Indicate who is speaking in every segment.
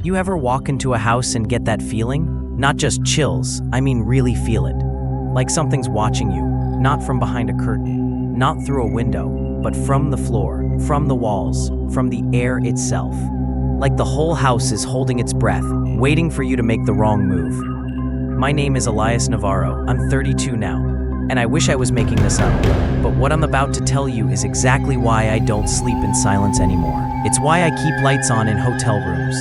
Speaker 1: You ever walk into a house and get that feeling? Not just chills, I mean really feel it. Like something's watching you, not from behind a curtain, not through a window, but from the floor, from the walls, from the air itself. Like the whole house is holding its breath, waiting for you to make the wrong move. My name is Elias Navarro. I'm 32 now, and I wish I was making this up. But what I'm about to tell you is exactly why I don't sleep in silence anymore. It's why I keep lights on in hotel rooms.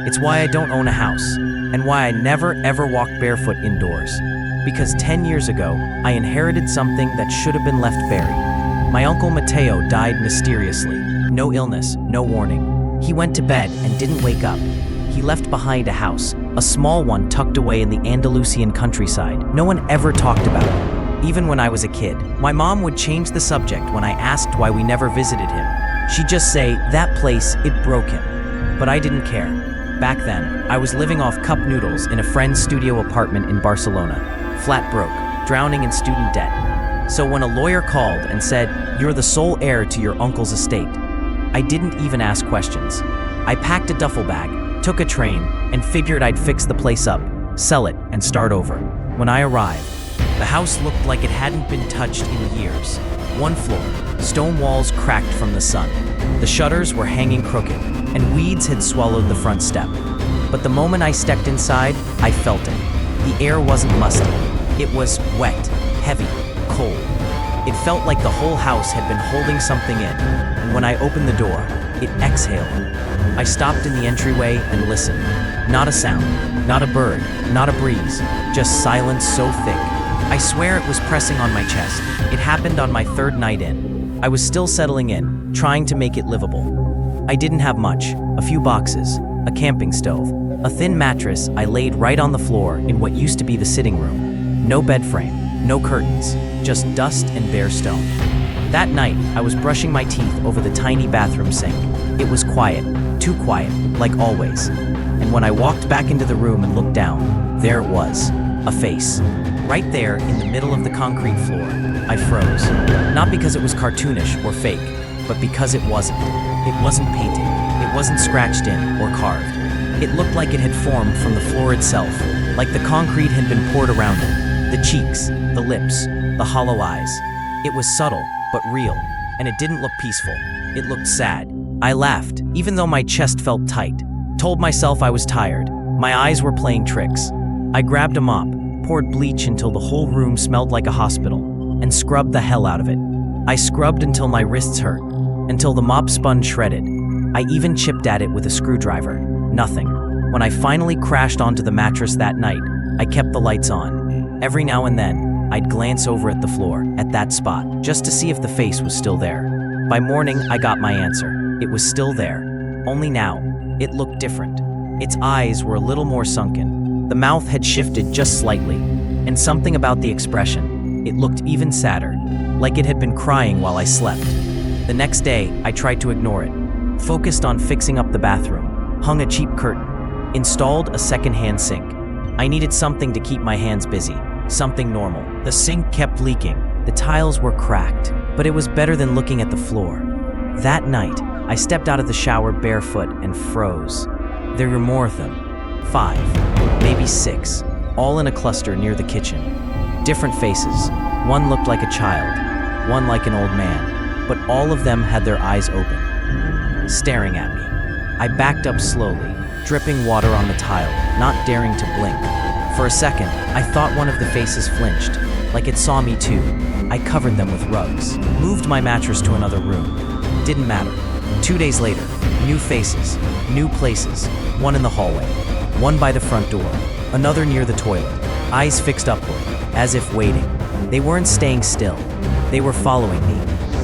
Speaker 1: It's why I don't own a house, and why I never ever walk barefoot indoors. Because 10 years ago, I inherited something that should have been left buried. My uncle Mateo died mysteriously. No illness, no warning. He went to bed and didn't wake up. He left behind a house, a small one tucked away in the Andalusian countryside. No one ever talked about it, even when I was a kid. My mom would change the subject when I asked why we never visited him. She'd just say, "That place, it broke him." But I didn't care. Back then, I was living off cup noodles in a friend's studio apartment in Barcelona, flat broke, drowning in student debt. So when a lawyer called and said, "You're the sole heir to your uncle's estate," I didn't even ask questions. I packed a duffel bag, took a train, and figured I'd fix the place up, sell it, and start over. When I arrived, the house looked like it hadn't been touched in years. One floor, stone walls cracked from the sun. The shutters were hanging crooked, and weeds had swallowed the front step. But the moment I stepped inside, I felt it. The air wasn't musty. It was wet, heavy, cold. It felt like the whole house had been holding something in, and when I opened the door, it exhaled. I stopped in the entryway and listened. Not a sound, not a bird, not a breeze, just silence so thick. I swear it was pressing on my chest. It happened on my third night in. I was still settling in, trying to make it livable. I didn't have much, a few boxes, a camping stove, a thin mattress I laid right on the floor in what used to be the sitting room. No bed frame, no curtains, just dust and bare stone. That night, I was brushing my teeth over the tiny bathroom sink. It was quiet, too quiet, like always. And when I walked back into the room and looked down, there it was, a face. Right there in the middle of the concrete floor, I froze. Not because it was cartoonish or fake, but because it wasn't. It wasn't painted. It wasn't scratched in or carved. It looked like it had formed from the floor itself, like the concrete had been poured around it. The cheeks, the lips, the hollow eyes. It was subtle, but real, and it didn't look peaceful. It looked sad. I laughed, even though my chest felt tight. Told myself I was tired. My eyes were playing tricks. I grabbed a mop, poured bleach until the whole room smelled like a hospital, and scrubbed the hell out of it. I scrubbed until my wrists hurt, until the mop spun shredded. I even chipped at it with a screwdriver. Nothing. When I finally crashed onto the mattress that night, I kept the lights on. Every now and then, I'd glance over at the floor, at that spot, just to see if the face was still there. By morning, I got my answer. It was still there. Only now, it looked different. Its eyes were a little more sunken. The mouth had shifted just slightly, and something about the expression, it looked even sadder, like it had been crying while I slept. The next day, I tried to ignore it, focused on fixing up the bathroom, hung a cheap curtain, installed a second-hand sink. I needed something to keep my hands busy, something normal. The sink kept leaking, the tiles were cracked, but it was better than looking at the floor. That night, I stepped out of the shower barefoot and froze. There were more of them. 5, maybe 6, all in a cluster near the kitchen. Different faces. One looked like a child, one like an old man, but all of them had their eyes open, staring at me. I backed up slowly, dripping water on the tile, not daring to blink. For a second, I thought one of the faces flinched, like it saw me too. I covered them with rugs, moved my mattress to another room. Didn't matter. 2 days later, new faces, new places. One in the hallway, one by the front door, another near the toilet, eyes fixed upward, as if waiting. They weren't staying still. They were following me.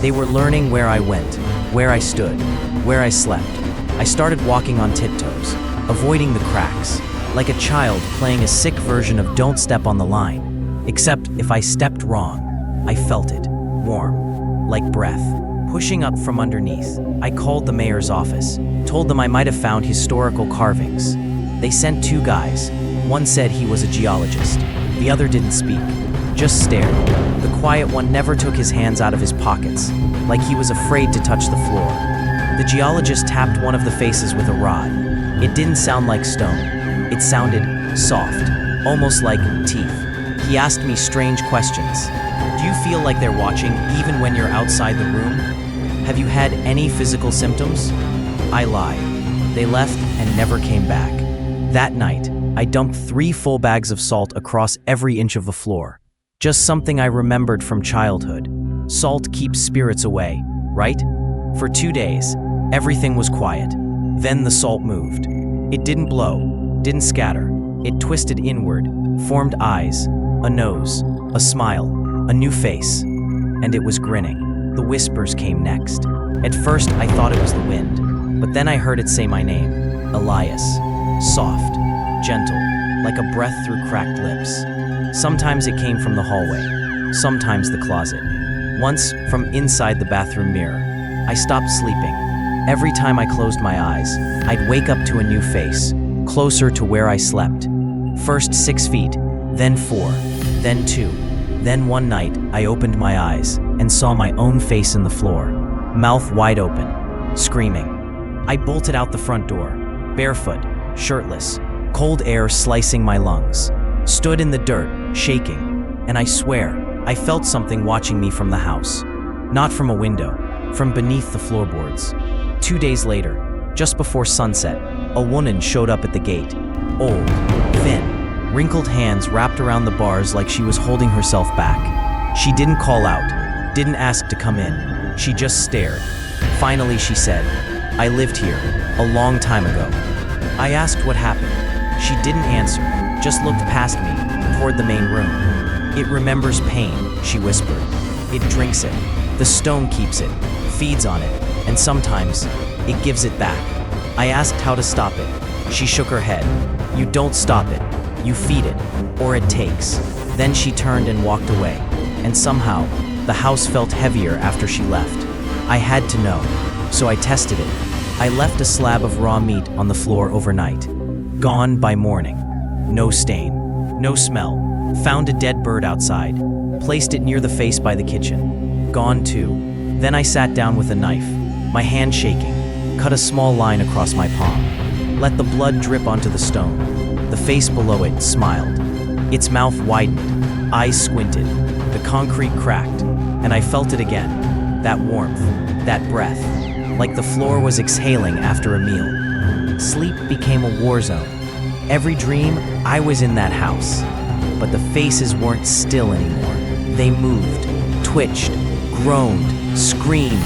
Speaker 1: They were learning where I went, where I stood, where I slept. I started walking on tiptoes, avoiding the cracks, like a child playing a sick version of Don't Step on the Line. Except if I stepped wrong, I felt it, warm, like breath, pushing up from underneath. I called the mayor's office, told them I might have found historical carvings. They sent 2 guys. One said he was a geologist. The other didn't speak, just stared. The quiet one never took his hands out of his pockets, like he was afraid to touch the floor. The geologist tapped one of the faces with a rod. It didn't sound like stone. It sounded soft, almost like teeth. He asked me strange questions. Do you feel like they're watching even when you're outside the room? Have you had any physical symptoms? I lied. They left and never came back. That night, I dumped 3 full bags of salt across every inch of the floor. Just something I remembered from childhood. Salt keeps spirits away, right? For 2 days, everything was quiet. Then the salt moved. It didn't blow, didn't scatter. It twisted inward, formed eyes, a nose, a smile, a new face. And it was grinning. The whispers came next. At first, I thought it was the wind, but then I heard it say my name, Elias. Soft, gentle, like a breath through cracked lips. Sometimes it came from the hallway, sometimes the closet. Once, from inside the bathroom mirror. I stopped sleeping. Every time I closed my eyes, I'd wake up to a new face, closer to where I slept. First 6 feet, then 4, then 2. Then one night, I opened my eyes and saw my own face in the floor, mouth wide open, screaming. I bolted out the front door, barefoot, shirtless, cold air slicing my lungs. Stood in the dirt, shaking, and I swear, I felt something watching me from the house. Not from a window, from beneath the floorboards. 2 days later, just before sunset, a woman showed up at the gate. Old, thin, wrinkled hands wrapped around the bars like she was holding herself back. She didn't call out, didn't ask to come in. She just stared. Finally, she said, "I lived here, a long time ago." I asked what happened. She didn't answer, just looked past me, toward the main room. "It remembers pain," she whispered. "It drinks it. The stone keeps it, feeds on it, and sometimes it gives it back." I asked how to stop it. She shook her head. "You don't stop it. You feed it, or it takes." Then she turned and walked away, and somehow, the house felt heavier after she left. I had to know, so I tested it. I left a slab of raw meat on the floor overnight. Gone by morning. No stain, no smell. Found a dead bird outside. Placed it near the face by the kitchen. Gone too. Then I sat down with a knife, my hand shaking, cut a small line across my palm. Let the blood drip onto the stone. The face below it smiled. Its mouth widened, eyes squinted. The concrete cracked, and I felt it again. That warmth, that breath, like the floor was exhaling after a meal. Sleep became a war zone. Every dream, I was in that house. But the faces weren't still anymore. They moved, twitched, groaned, screamed.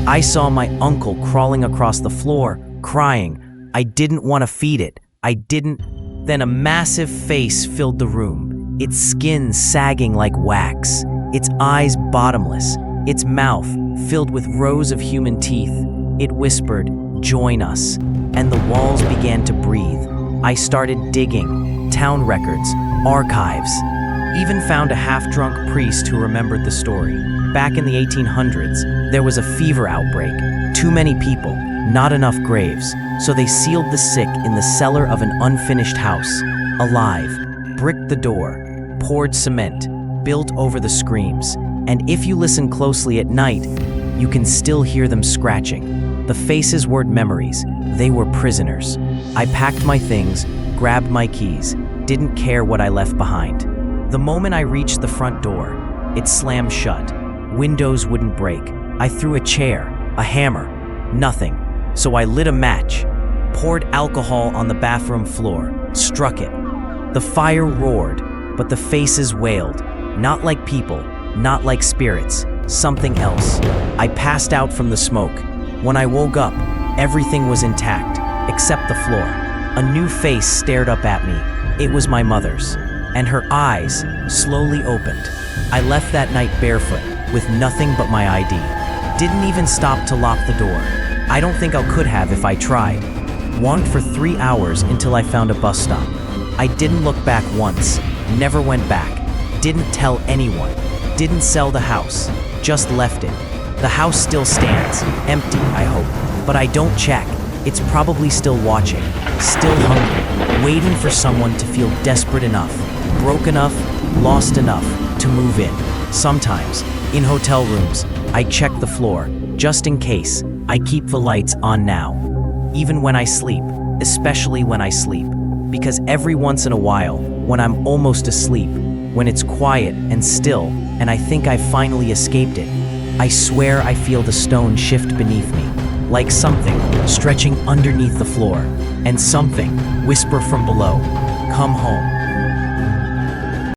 Speaker 1: I saw my uncle crawling across the floor, crying. I didn't want to feed it. I didn't. Then a massive face filled the room, its skin sagging like wax, its eyes bottomless, its mouth filled with rows of human teeth. It whispered, "Join us." And the walls began to breathe. I started digging, town records, archives. Even found a half-drunk priest who remembered the story. Back in the 1800s, there was a fever outbreak. Too many people, not enough graves, so they sealed the sick in the cellar of an unfinished house. Alive, bricked the door, poured cement, built over the screams. And if you listen closely at night, you can still hear them scratching. The faces weren't memories, they were prisoners. I packed my things, grabbed my keys, didn't care what I left behind. The moment I reached the front door, it slammed shut. Windows wouldn't break. I threw a chair, a hammer, nothing. So I lit a match, poured alcohol on the bathroom floor, struck it. The fire roared, but the faces wailed. Not like people, not like spirits, something else. I passed out from the smoke. When I woke up, everything was intact, except the floor. A new face stared up at me. It was my mother's, and her eyes slowly opened. I left that night barefoot, with nothing but my ID. Didn't even stop to lock the door. I don't think I could have if I tried. Walked for 3 hours until I found a bus stop. I didn't look back once, never went back. Didn't tell anyone. Didn't sell the house, just left it. The house still stands, empty, I hope. But I don't check. It's probably still watching, still hungry, waiting for someone to feel desperate enough, broke enough, lost enough to move in. Sometimes, in hotel rooms, I check the floor, just in case. I keep the lights on now. Even when I sleep, especially when I sleep. Because every once in a while, when I'm almost asleep, when it's quiet and still, and I think I've finally escaped it, I swear I feel the stone shift beneath me, like something stretching underneath the floor, and something whisper from below, "Come home."